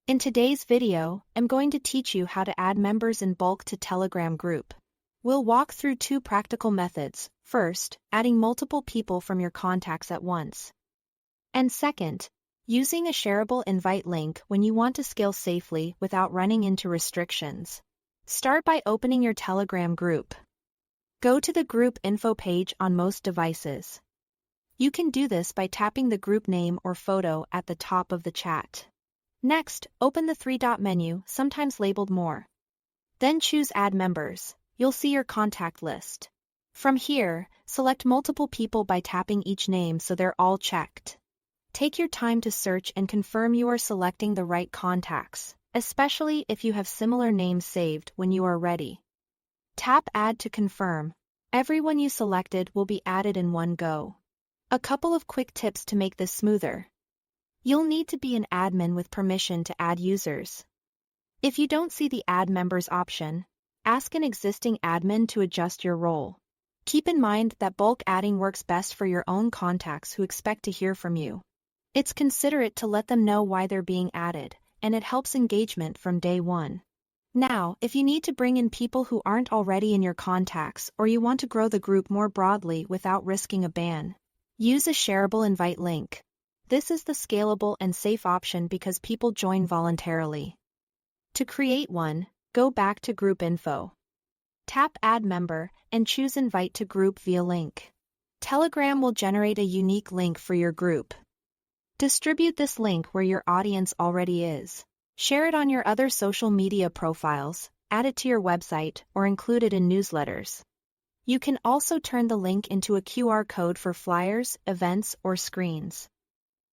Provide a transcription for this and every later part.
In today's video, I'm going to teach you how to add members in bulk to Telegram group. We'll walk through two practical methods. First, adding multiple people from your contacts at once. And second, using a shareable invite link when you want to scale safely without running into restrictions. Start by opening your Telegram group. Go to the group info page on most devices. You can do this by tapping the group name or photo at the top of the chat. Next, open the three-dot menu, sometimes labeled More. Then choose Add Members. You'll see your contact list. From here, select multiple people by tapping each name so they're all checked. Take your time to search and confirm you are selecting the right contacts, especially if you have similar names saved when you are ready. Tap Add to confirm. Everyone you selected will be added in one go. A couple of quick tips to make this smoother. You'll need to be an admin with permission to add users. If you don't see the Add Members option, ask an existing admin to adjust your role. Keep in mind that bulk adding works best for your own contacts who expect to hear from you. It's considerate to let them know why they're being added, and it helps engagement from day one. Now, if you need to bring in people who aren't already in your contacts or you want to grow the group more broadly without risking a ban, use a shareable invite link. This is the scalable and safe option because people join voluntarily. To create one, go back to Group Info. Tap Add Member and choose Invite to Group via link. Telegram will generate a unique link for your group. Distribute this link where your audience already is. Share it on your other social media profiles, add it to your website, or include it in newsletters. You can also turn the link into a QR code for flyers, events, or screens,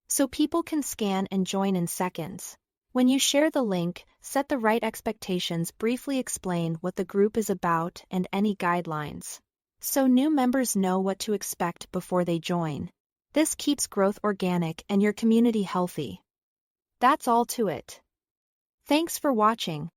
so people can scan and join in seconds. When you share the link, set the right expectations, briefly explain what the group is about and any guidelines, so new members know what to expect before they join. This keeps growth organic and your community healthy. That's all to it. Thanks for watching.